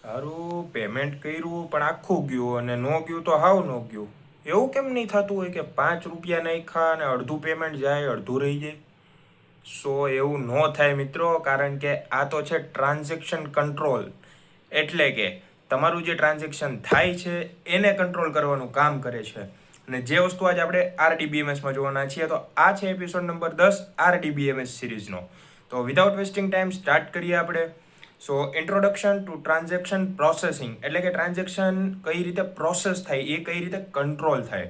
સારું પેમેન્ટ કર્યું પણ આખું ગયું અને નો ગયું તો હાવ નો ગયું. એવું કેમ નહીં થતું હોય કે 5 રૂપિયા નાખ્યા અને અડધું પેમેન્ટ જાય અડધું રહી જાય? એવું ન થાય મિત્રો, કારણ કે આ તો છે ટ્રાન્ઝેક્શન કંટ્રોલ. એટલે કે તમારું જે ટ્રાન્ઝેક્શન થાય છે એને કંટ્રોલ કરવાનું કામ કરે છે. અને જે વસ્તુ આજે આપણે આરડીબીએમએસમાં જોવાના છીએ, તો આ છે એપિસોડ નંબર 10 આરડીબીએમએસ સિરીઝનો. તો વિધાઉટ વેસ્ટિંગ ટાઈમ સ્ટાર્ટ કરીએ આપણે. ઇન્ટ્રોડક્શન ટુ ટ્રાન્ઝેક્શન પ્રોસેસિંગ, એટલે કે ટ્રાન્ઝેક્શન કઈ રીતે પ્રોસેસ થાય, એ કઈ રીતે કંટ્રોલ થાય.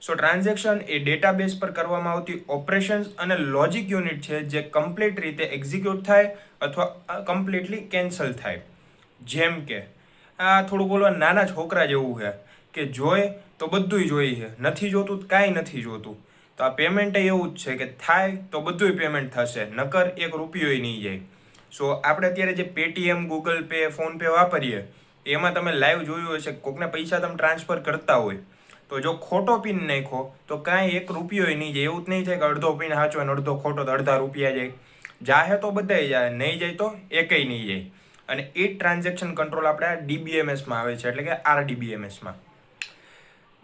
ટ્રાન્ઝેક્શન એ ડેટાબેઝ પર કરવામાં આવતી ઓપરેશન્સ અને લોજિક યુનિટ છે જે કમ્પ્લીટ રીતે એક્ઝિક્યુટ થાય અથવા કમ્પ્લીટલી કેન્સલ થાય. જેમ કે આ થોડું બોલવા નાના છોકરા જેવું છે કે જોઈ તો બધુંય જોઈ છે, નથી જોતું કાંઈ નથી જોતું. તો આ પેમેન્ટ એવું જ છે કે થાય તો બધુંય પેમેન્ટ થશે, નકર એક રૂપિયોય નહીં જાય. આપણે અત્યારે જે Paytm, Google pay, phone pay વાપરીએ એમાં તમે લાઈવ જોયું હશે, કોકને પૈસા તમે ટ્રાન્સફર કરતા હોય તો જો ખોટો પિન નાખો તો કાંઈ એક રૂપિયોય નહીં જાય. એવું જ નહીં થાય કે અડધો પિન સાચો અને અડધો ખોટો તો અડધા રૂપિયા જાય. જાહે તો બધાય જાય, નહીં જાય તો એકેય નહીં જાય. અને એ ટ્રાન્ઝેક્શન કંટ્રોલ આપણે ડીબીએમએસમાં આવે છે, એટલે કે આરડીબીએમએસમાં.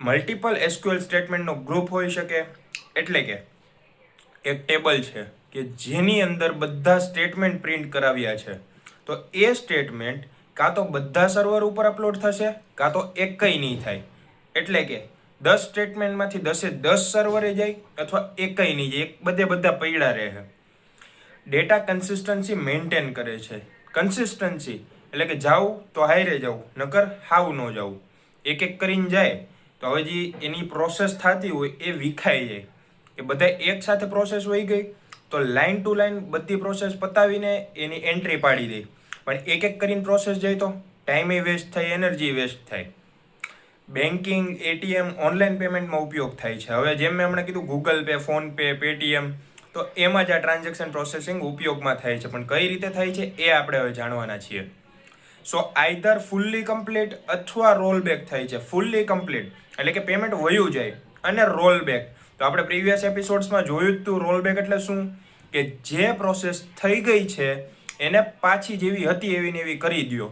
મલ્ટિપલ એસક્યુએલ સ્ટેટમેન્ટનો ગ્રુપ હોઈ શકે, એટલે કે એક ટેબલ છે કે જેની અંદર બધા સ્ટેટમેન્ટ પ્રિન્ટ કરાવ્યા છે. તો એ સ્ટેટમેન્ટ કાં તો બધા સર્વર ઉપર અપલોડ થશે, કાં તો એકય નહીં થાય. એટલે કે 10 સ્ટેટમેન્ટમાંથી 10 સર્વરે જાય અથવા એકય નહીં જાય, બધા પડ્યા રહે. ડેટા કન્સિસ્ટન્સી મેન્ટેન કરે છે. કન્સિસ્ટન્સી એટલે કે જાવું તો હારે જવું, નકર હાવ ન જવું. એક કરીને જાય તો હવે જે એની પ્રોસેસ થતી હોય એ વિખાઈ જાય. કે બધા એક સાથે પ્રોસેસ વહી ગઈ તો લાઇન ટુ લાઇન બધી પ્રોસેસ પતાવીને એની એન્ટ્રી પાડી દે. પણ એક કરીને પ્રોસેસ જાય તો ટાઈમે વેસ્ટ થાય, એનર્જી વેસ્ટ થાય. બેન્કિંગ, એટીએમ, ઓનલાઈન પેમેન્ટમાં ઉપયોગ થાય છે. હવે જેમ મેં હમણાં કીધું Google pay, phone pay, Paytm, તો એમાં જ આ ટ્રાન્ઝેક્શન પ્રોસેસિંગ ઉપયોગમાં થાય છે. પણ કઈ રીતે થાય છે એ આપણે હવે જાણવાના છીએ. આઈધર ફૂલ્લી કમ્પ્લીટ અથવા રોલ બેક થાય છે. ફૂલ્લી કમ્પ્લીટ એટલે કે પેમેન્ટ વયું જાય, અને રોલ બેક તો આપણે પ્રીવિયસ એપિસોડ્સમાં જોયું જ હતું. રોલ બેક એટલે શું? કે જે પ્રોસેસ થઈ ગઈ છે એને પાછી જેવી હતી એવી ને એવી કરી દો,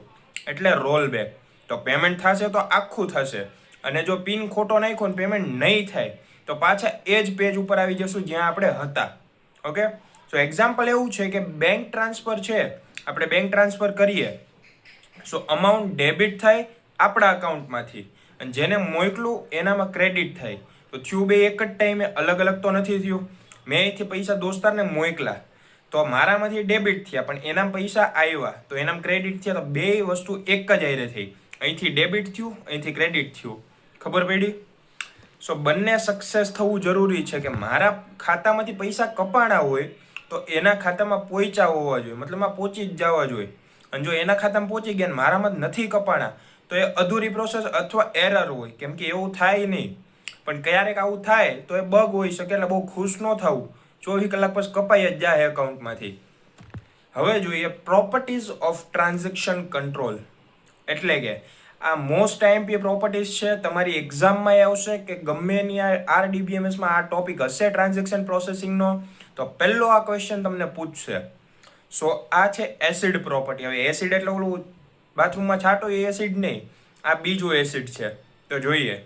એટલે રોલ બેક. તો પેમેન્ટ થશે તો આખું થશે, અને જો પિન ખોટો નાખ્યો ને પેમેન્ટ નહીં થાય તો પાછા એ જ પેજ ઉપર આવી જશું જ્યાં આપણે હતા. ઓકે, એક્ઝામ્પલ એવું છે કે બેંક ટ્રાન્સફર છે, આપણે બેંક ટ્રાન્સફર કરીએ, અમાઉન્ટ ડેબિટ થાય આપણા અકાઉન્ટમાંથી, અને જેને મોકલું એનામાં ક્રેડિટ થાય. તો થયું બે એક જ ટાઈમે, અલગ અલગ તો નથી થયું. મેં અહીંથી પૈસા દોસ્તારને મોકલા તો મારામાંથી ડેબિટ થયા, પણ એના પૈસા આવ્યા તો એનામાં ક્રેડિટ થયા. તો બે વસ્તુ એક જ આરે થઈ, અહીંથી ડેબિટ થયું, અહીંથી ક્રેડિટ થયું. ખબર પડી? બંને સક્સેસ થવું જરૂરી છે. કે મારા ખાતામાંથી પૈસા કપાણા હોય તો એના ખાતામાં પહોંચ્યા હોવા જોઈએ, મતલબ પહોંચી જ જવા જોઈએ. અને જો એના ખાતામાં પહોંચી ગયા ને મારામાં નથી કપાણા તો એ અધૂરી પ્રોસેસ અથવા એરર હોય. કેમ કે એવું થાય નહીં, પણ ક્યારેક આવું થાય તો એ બગ હોઈ શકે. એટલે બહુ ખુશ ન થવું, 24 કલાક પછી કપાઈ જ જાય એકાઉન્ટમાંથી. હવે જોઈએ પ્રોપર્ટીઝ ઓફ ટ્રાન્ઝેક્શન કંટ્રોલ. એટલે કે આ મોસ્ટ આઈએમપી પ્રોપર્ટીઝ છે. તમારી એક્ઝામમાં આવશે કે ગમે એની આરડીબીએમએસમાં આ ટોપિક હશે ટ્રાન્ઝેક્શન પ્રોસેસિંગનો, તો પહેલો આ ક્વેશ્ચન તમને પૂછશે. આ છે એસિડ પ્રોપર્ટી. હવે એસિડ એટલે ઓલું બાથરૂમમાં છાંટો એ એસિડ નહીં, આ બીજું એસિડ છે. તો જોઈએ,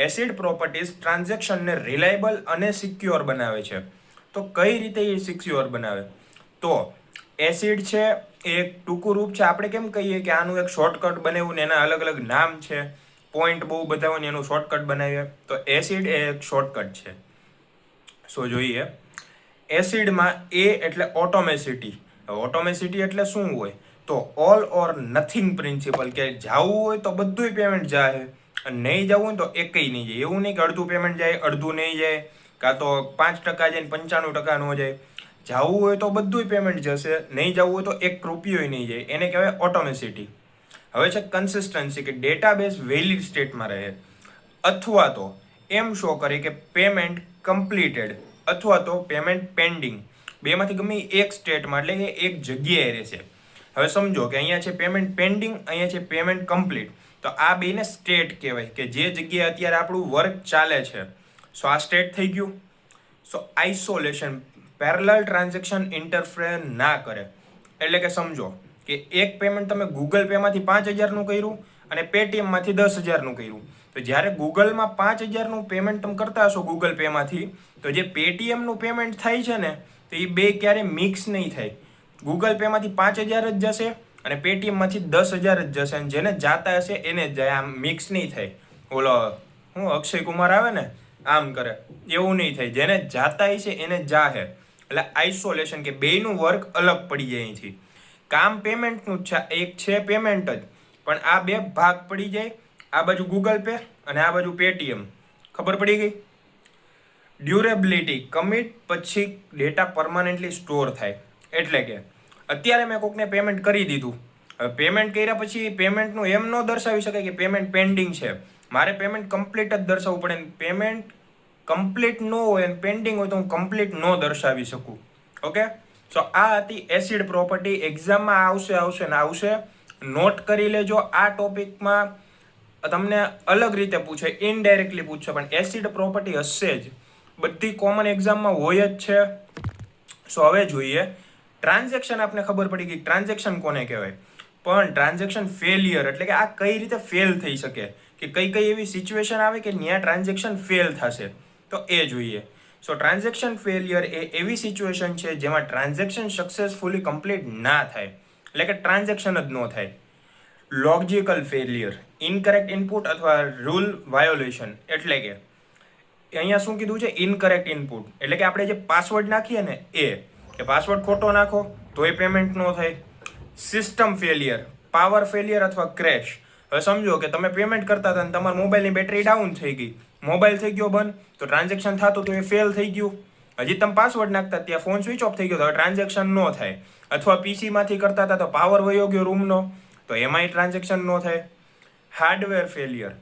એસિડ પ્રોપર્ટીઝ ટ્રાન્ઝેક્શનને રિલાયબલ અને સિક્યોર બનાવે છે. તો કઈ રીતે એ સિક્યોર બનાવે? તો એસિડ છે એ એક ટૂંકું રૂપ છે. આપણે કેમ કહીએ કે આનું એક શોર્ટકટ બનાવ્યું ને એના અલગ અલગ નામ છે, પોઈન્ટ બહુ બધા હોય ને એનું શોર્ટકટ બનાવીએ, તો એસિડ એ એક શોર્ટકટ છે. જોઈએ, એસિડમાં એ એટલે ઓટોમેસિટી. ઓટોમેસિટી એટલે શું હોય? તો ઓલ ઓર નથિંગ પ્રિન્સિપલ, કે જવું હોય તો બધુંય પેમેન્ટ જાય અને નહીં જવું હોય તો એકય નહીં જાય. એવું નહીં કે અડધું પેમેન્ટ જાય અડધું નહીં જાય, કાં તો 5% જાય ને 95% ન જાય. જવું હોય તો બધુંય પેમેન્ટ જશે, નહીં જવું હોય તો એક રૂપિયોય નહીં જાય. એને કહેવાય ઓટોમેસિટી. હવે છે કન્સિસ્ટન્સી, કે ડેટાબેઝ વેલિડ સ્ટેટમાં રહે, અથવા તો એમ શો કરે કે પેમેન્ટ કમ્પ્લીટેડ અથવા તો પેમેન્ટ પેન્ડિંગ. બેમાંથી ગમે એક સ્ટેટમાં, એટલે કે એક જગ્યાએ રહેશે. હવે સમજો કે અહીંયા છે પેમેન્ટ પેન્ડિંગ, અહીંયા છે પેમેન્ટ કમ્પ્લીટ. તો આ બેને સ્ટેટ કહેવાય, કે જે જગ્યાએ અત્યારે આપણું વર્ક ચાલે છે. આ સ્ટેટ થઈ ગયું. આઇસોલેશન, પેરેલલ ટ્રાન્ઝેક્શન ઇન્ટરફેર ના કરે. એટલે કે સમજો કે એક પેમેન્ટ તમે ગૂગલ પેમાંથી 5,000નું કર્યું અને પેટીએમમાંથી 10,000નું કર્યું. તો જ્યારે ગૂગલમાં 5,000નું પેમેન્ટ તમે કરતા હશો ગૂગલ પેમાંથી, તો જે પેટીએમનું પેમેન્ટ થાય છે ને, તો એ બે ક્યારેય મિક્સ નહીં થાય. ગૂગલ પેમાંથી 5,000 જ જશે અને પેટીએમમાંથી 10,000 જ જશે, અને જેને જાતા હશે એને જ જાય. આમ મિક્સ નહીં થાય. ઓલો હું અક્ષય કુમાર આવે ને આમ કરે, એવું નહીં થાય. જેને જાતા હશે એને જાહે. એટલે આઇસોલેશન કે બેયનું વર્ક અલગ પડી જાય અહીંથી. કામ પેમેન્ટનું જ છે, એક છે પેમેન્ટ જ, પણ આ બે ભાગ પડી જાય. આ બાજુ ગૂગલ પે અને આ બાજુ પેટીએમ. ખબર પડી ગઈ? ડ્યુરેબિલિટી, કમિટ પછી ડેટા પરમાનન્ટલી સ્ટોર થાય. એટલે કે અત્યારે મેં કોકને પેમેન્ટ કરી દીધું. હવે પેમેન્ટ કર્યા પછી પેમેન્ટનું એમ ન દર્શાવી શકાય કે પેમેન્ટ પેન્ડિંગ છે. મારે પેમેન્ટ કમ્પ્લીટ જ દર્શાવવું પડે. પેમેન્ટ કમ્પ્લીટ ન હોય અને પેન્ડિંગ હોય તો હું કમ્પ્લીટ ન દર્શાવી શકું. ઓકે, સો આ હતી એસિડ પ્રોપર્ટી. એક્ઝામમાં આવશે ને આવશે. નોટ કરી લેજો. આ ટોપિકમાં તમને અલગ રીતે પૂછે, ઇનડાયરેક્ટલી પૂછે, પણ એસિડ પ્રોપર્ટી હશે જ. બધી કોમન એક્ઝામમાં હોય જ છે. સો હવે જોઈએ ટ્રાન્ઝેક્શન. આપને ખબર પડી ગઈ ટ્રાન્ઝેક્શન કોને કહેવાય. પણ ટ્રાન્ઝેક્શન ફેલિયર એટલે કે આ કઈ રીતે ફેલ થઈ શકે, કે કઈ કઈ એવી સિચ્યુએશન આવે કે ત્યાં ટ્રાન્ઝેક્શન ફેલ થશે, તો એ જોઈએ. સો ટ્રાન્ઝેક્શન ફેલિયર એ એવી સિચ્યુએશન છે જેમાં ટ્રાન્ઝેક્શન સક્સેસફુલી કમ્પ્લીટ ના થાય, એટલે કે ટ્રાન્ઝેક્શન જ ન થાય. લોજિકલ ફેલિયર, ઇનકરેક્ટ ઇનપુટ અથવા રૂલ વાયોલેશન. એટલે કે અહીંયા શું કીધું છે? ઇનકરેક્ટ ઇનપુટ એટલે કે આપણે જે પાસવર્ડ નાખીએ ને એ કે પાસવર્ડ ખોટો નાખો તોય પેમેન્ટ ન થાય. સિસ્ટમ ફેલિયર, પાવર ફેલિયર અથવા ક્રેશ. હવે સમજો કે તમે પેમેન્ટ કરતા હતા અને તમારા મોબાઈલની બેટરી ડાઉન થઈ ગઈ, મોબાઈલ થઈ ગયો બંધ, તો ટ્રાન્ઝેક્શન થતું તો એ ફેલ થઈ ગયું. હજી તમે પાસવર્ડ નાખતા ત્યાં ફોન સ્વિચ ઓફ થઈ ગયો, તો હવે ટ્રાન્ઝેક્શન ન થાય. અથવા પીસીમાંથી કરતા હતા તો પાવર વયો ગયો રૂમનો, તો એમાંય ટ્રાન્ઝેક્શન ન થાય. હાર્ડવેર ફેલિયર,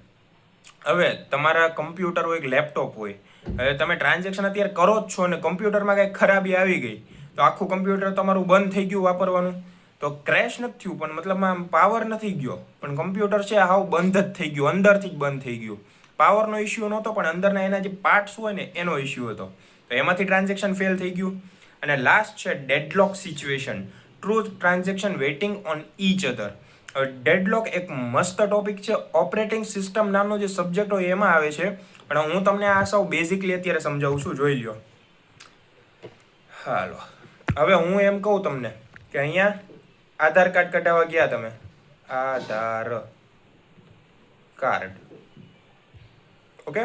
હવે તમારા કમ્પ્યુટર હોય કે લેપટોપ હોય, હવે તમે ટ્રાન્ઝેક્શન અત્યારે કરો જ છો અને કમ્પ્યુટરમાં કંઈક ખરાબી આવી ગઈ, તો આખું કમ્પ્યુટર તમારું બંધ થઈ ગયું વાપરવાનું. તો ક્રેશ નથી થયું, પણ મતલબ આમ પાવર નથી ગયો, પણ કમ્પ્યુટર છે હાવ બંધ જ થઈ ગયું, અંદરથી જ બંધ થઈ ગયું. પાવરનો ઇસ્યુ નહોતો, પણ અંદરના એના જે પાર્ટ્સ હોય ને એનો ઇસ્યુ હતો, તો એમાંથી ટ્રાન્ઝેક્શન ફેલ થઈ ગયું. અને લાસ્ટ છે deadlock situation, true transaction waiting on each other. Deadlock એક મસ્ત ટોપિક છે. ઓપરેટિંગ સિસ્ટમ નામનો જે સબ્જેક્ટ હોય એમાં આવે છે, પણ હું તમને આ સૌ બેઝિકલી અત્યારે સમજાવું છું, જોઈ લ્યો. હાલો, હવે હું એમ કહું તમને કે અહીંયા આધાર કાર્ડ કઢાવવા ગયા તમે, આધાર કાર્ડ, ઓકે.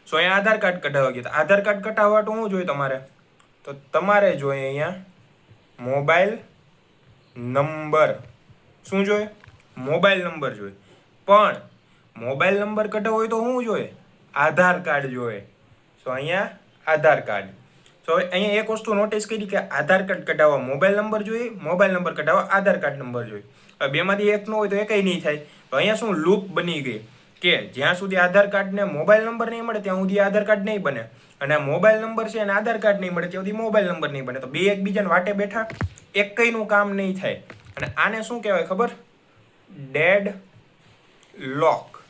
સો અહીંયા આધાર કાર્ડ કઢાવવા ગયા. આધાર કાર્ડ કઢાવવા તો શું જોઈએ તમારે? તો તમારે જોઈએ અહીંયા મોબાઈલ નંબર. શું જોઈએ? મોબાઈલ નંબર જોઈએ. પણ મોબાઈલ નંબર કઢાવવો હોય તો શું જોઈએ? આધાર કાર્ડ જોઈએ. સો અહીંયા આધાર કાર્ડ. તો અહીંયા એક વસ્તુ નોટિસ કરી કે આધાર કાર્ડ કઢાવવા મોબાઈલ નંબર જોઈએ, મોબાઈલ નંબર કઢાવવા આધાર કાર્ડ નંબર જોઈએ. હવે બેમાંથી એક ન હોય તો એ કંઈ નહીં થાય. તો અહીંયા શું લૂપ બની ગઈ કે જ્યાં સુધી આધાર કાર્ડને મોબાઈલ નંબર નહીં મળે ત્યાં સુધી આધાર કાર્ડ નહીં બને, અને મોબાઈલ નંબર છે અને આધાર કાર્ડ નહીં મળે ત્યાં સુધી મોબાઈલ નંબર નહીં બને. તો બે એકબીજાને વાટે બેઠા, એક કંઈનું કામ નહીં થાય. અને આને શું કહેવાય ખબર? ડેડ લોક.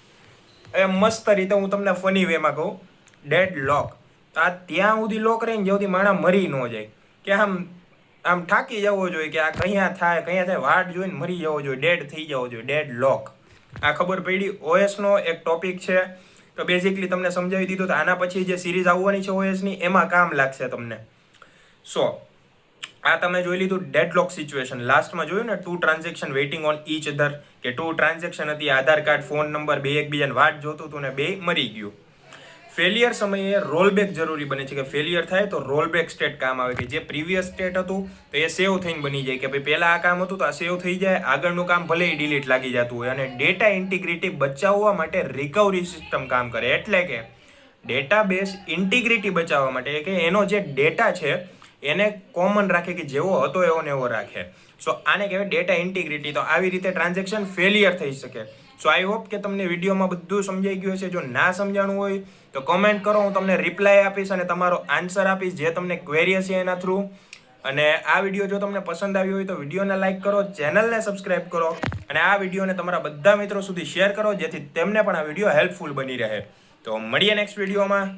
એ મસ્ત રીતે હું તમને ફની વેમાં કહું, ડેડ લોક. તો આ ત્યાં સુધી લોક રહીને જ્યાં સુધી માણસ મરી ન જાય, કે આમ થાકી જવો જોઈએ કે આ કયા થાય વાટ જોઈને મરી જવો જોઈએ, ડેડ થઈ જવો જોઈએ, ડેડ લોક. આ ખબર પડી? ઓએસનો એક ટોપિક છે, તો બેઝિકલી તમને સમજાવી દીધું. તો આના પછી જે સિરીઝ આવવાની છે ઓએસની એમાં કામ લાગશે તમને. સો આ તમે જોઈ લીધું ડેડલોક સિચ્યુએશન. લાસ્ટમાં જોયું ને two transaction waiting on each other, કે ટુ ટ્રાન્ઝેક્શન હતી, આધાર કાર્ડ, ફોન નંબર, બે એકબીજાને વાટ જોતું હતું ને બે મરી ગયું. ફેલિયર સમયે રોલબેક જરૂરી બને છે, કે ફેલિયર થાય તો રોલબેક સ્ટેટ કામ આવે, કે જે પ્રીવિયસ સ્ટેટ હતું તો એ સેવ થઈને બની જાય, કે ભાઈ પહેલાં આ કામ હતું તો આ સેવ થઈ જાય, આગળનું કામ ભલે ડિલીટ લાગી જતું હોય. અને ડેટા ઇન્ટિગ્રિટી બચાવવા માટે રિકવરી સિસ્ટમ કામ કરે, એટલે કે ડેટાબેઝ ઇન્ટિગ્રિટી બચાવવા માટે કે એનો જે ડેટા છે એને કોમન રાખે, કે જેવો હતો એવો ને એવો રાખે. સો આને કહેવાય ડેટા ઇન્ટિગ્રિટી. તો આવી રીતે ટ્રાન્ઝેક્શન ફેલિયર થઈ શકે. સો આઈ હોપ કે તમને વિડીયોમાં બધું સમજાઈ ગયું હશે. જો ના સમજાણું હોય તો કમેન્ટ કરો, હું તમને રિપ્લાય આપીશ અને તમારો આન્સર આપીશ જે તમને ક્વેરી હશે એના થ્રુ. અને આ વિડીયો જો તમને પસંદ આવ્યો હોય તો વિડીયોને લાઇક કરો, ચેનલને સબસ્ક્રાઇબ કરો, અને આ વિડીયોને તમારા બધા મિત્રો સુધી શેર કરો, જેથી તેમને પણ આ વિડીયો હેલ્પફુલ બની રહે. તો મળીએ નેક્સ્ટ વિડીયોમાં.